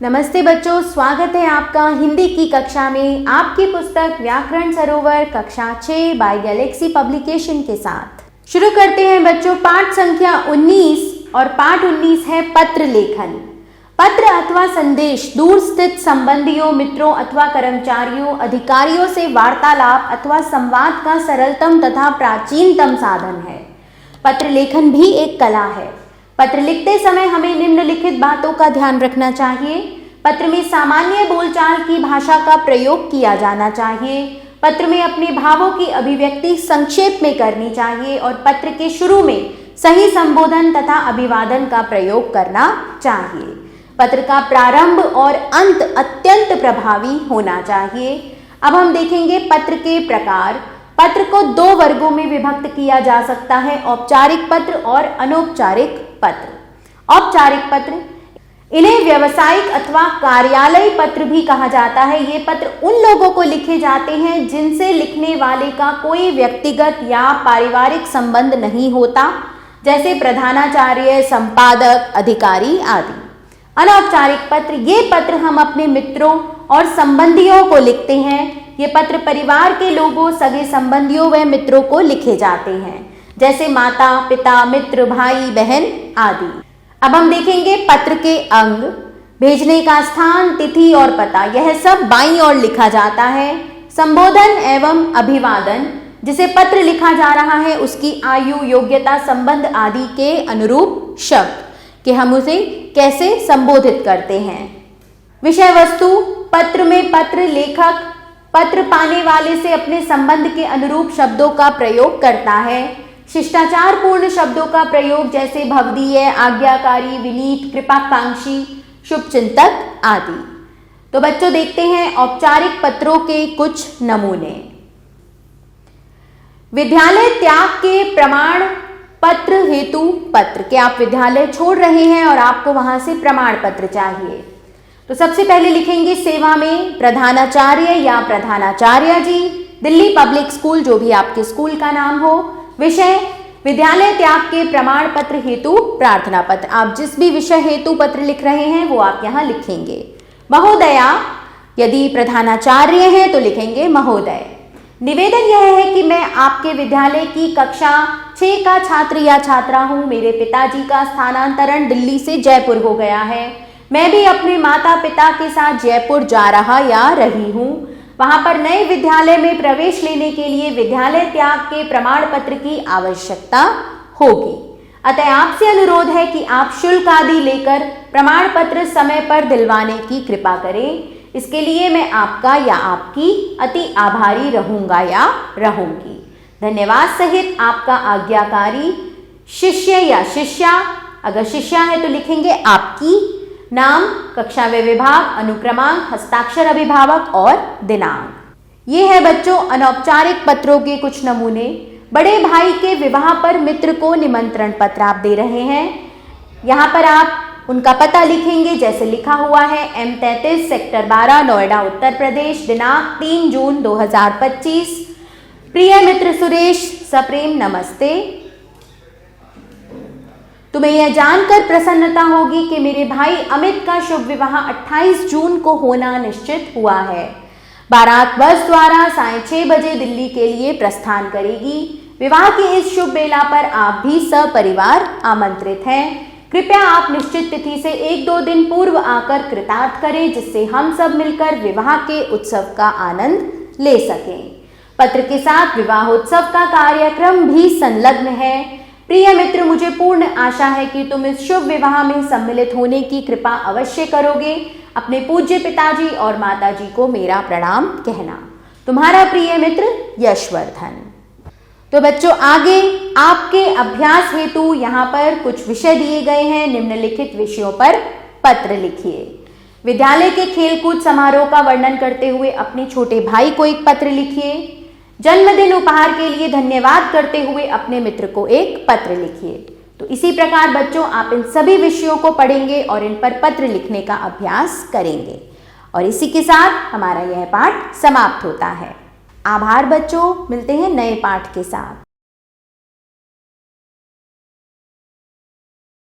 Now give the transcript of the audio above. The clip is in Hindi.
नमस्ते बच्चों, स्वागत है आपका हिंदी की कक्षा में आपकी पुस्तक व्याकरण सरोवर कक्षा 6 बाय गैलेक्सी पब्लिकेशन के साथ। शुरू करते हैं बच्चों पाठ संख्या 19 और पाठ 19 है पत्र लेखन। पत्र अथवा संदेश दूर स्थित संबंधियों, मित्रों अथवा कर्मचारियों, अधिकारियों से वार्तालाप अथवा संवाद का सरलतम तथा प्राचीनतम साधन है। पत्र लेखन भी एक कला है। पत्र लिखते समय हमें निम्नलिखित बातों का ध्यान रखना चाहिए। पत्र में सामान्य बोलचाल की भाषा का प्रयोग किया जाना चाहिए। पत्र में अपने भावों की अभिव्यक्ति संक्षेप में करनी चाहिए और पत्र के शुरू में सही संबोधन तथा अभिवादन का प्रयोग करना चाहिए। पत्र का प्रारंभ और अंत अत्यंत प्रभावी होना चाहिए। अब हम देखेंगे पत्र के प्रकार। पत्र को दो वर्गों में विभक्त किया जा सकता है, औपचारिक पत्र और अनौपचारिक पत्र। औपचारिक पत्र, इन्हें व्यावसायिक अथवा कार्यालय पत्र भी कहा जाता है। ये पत्र उन लोगों को लिखे जाते हैं जिनसे लिखने वाले का कोई व्यक्तिगत या पारिवारिक संबंध नहीं होता, जैसे प्रधानाचार्य, संपादक, अधिकारी आदि। अनौपचारिक पत्र, ये पत्र हम अपने मित्रों और संबंधियों को लिखते हैं। ये पत्र परिवार के लोगों, सगे संबंधियों व मित्रों को लिखे जाते हैं, जैसे माता, पिता, मित्र, भाई, बहन आदि। अब हम देखेंगे पत्र के अंग। भेजने का स्थान, तिथि और पता, यह सब बाईं ओर लिखा जाता है। संबोधन एवं अभिवादन, जिसे पत्र लिखा जा रहा है उसकी आयु, योग्यता, संबंध आदि के अनुरूप शब्द कि हम उसे कैसे संबोधित करते हैं। विषय वस्तु, पत्र में पत्र लेखक पत्र पाने वाले से अपने संबंध के अनुरूप शब्दों का प्रयोग करता है। शिष्टाचार पूर्ण शब्दों का प्रयोग, जैसे भवदीय, आज्ञाकारी, विनीत, कृपाकांक्षी, शुभचिंतक आदि। तो बच्चों देखते हैं औपचारिक पत्रों के कुछ नमूने। विद्यालय त्याग के प्रमाण पत्र हेतु पत्र, कि आप विद्यालय छोड़ रहे हैं और आपको वहां से प्रमाण पत्र चाहिए। तो सबसे पहले लिखेंगे सेवा में प्रधानाचार्य या प्रधानाचार्य जी, दिल्ली पब्लिक स्कूल, जो भी आपके स्कूल का नाम हो। विषय, विद्यालय त्याग के प्रमाण पत्र हेतु प्रार्थना पत्र। आप जिस भी विषय हेतु पत्र लिख रहे हैं वो आप यहाँ लिखेंगे। महोदया, यदि प्रधानाचार्य हैं तो लिखेंगे महोदय। निवेदन यह है कि मैं आपके विद्यालय की कक्षा 6 का छात्र या छात्रा हूँ। मेरे पिताजी का स्थानांतरण दिल्ली से जयपुर हो गया है। मैं भी अपने माता पिता के साथ जयपुर जा रहा या रही हूँ। वहां पर नए विद्यालय में प्रवेश लेने के लिए विद्यालय त्याग के प्रमाण पत्र की आवश्यकता होगी। अतः आपसे अनुरोध है कि आप शुल्क आदि लेकर प्रमाण पत्र समय पर दिलवाने की कृपा करें। इसके लिए मैं आपका या आपकी अति आभारी रहूंगा या रहूंगी। धन्यवाद सहित आपका आज्ञाकारी शिष्य या शिष्या। अगर शिष्या है तो लिखेंगे आपकी, नाम, कक्षा व विभाग, अनुक्रमांक, हस्ताक्षर अभिभावक और दिनांक। ये है बच्चों अनौपचारिक पत्रों के कुछ नमूने। बड़े भाई के विवाह पर मित्र को निमंत्रण पत्र आप दे रहे हैं। यहाँ पर आप उनका पता लिखेंगे, जैसे लिखा हुआ है M33 सेक्टर 12 नोएडा उत्तर प्रदेश, दिनांक 3 जून 2025। प्रिय मित्र सुरेश, सप्रेम नमस्ते। तुम्हें यह जानकर प्रसन्नता होगी कि मेरे भाई अमित का शुभ विवाह 28 जून को होना निश्चित हुआ है। बारात बस द्वारा साढ़े 6 बजे दिल्ली के लिए प्रस्थान करेगी। विवाह की इस शुभ बेला पर आप भी सपरिवार आमंत्रित हैं। कृपया आप निश्चित तिथि से 1-2 दिन पूर्व आकर कृतार्थ करें, जिससे हम सब मिलकर विवाह के उत्सव का आनंद ले सकें। पत्र के साथ विवाहोत्सव का कार्यक्रम भी संलग्न है। प्रिय मित्र, मुझे पूर्ण आशा है कि तुम इस शुभ विवाह में सम्मिलित होने की कृपा अवश्य करोगे। अपने पूज्य पिताजी और माताजी को मेरा प्रणाम कहना। तुम्हारा प्रिय मित्र यशवर्धन। तो बच्चों आगे आपके अभ्यास हेतु यहाँ पर कुछ विषय दिए गए हैं। निम्नलिखित विषयों पर पत्र लिखिए। विद्यालय के खेलकूद समारोह का वर्णन करते हुए अपने छोटे भाई को एक पत्र लिखिए। जन्मदिन उपहार के लिए धन्यवाद करते हुए अपने मित्र को एक पत्र लिखिए। तो इसी प्रकार बच्चों आप इन सभी विषयों को पढ़ेंगे और इन पर पत्र लिखने का अभ्यास करेंगे। और इसी के साथ हमारा यह पाठ समाप्त होता है। आभार बच्चों, मिलते हैं नए पाठ के साथ।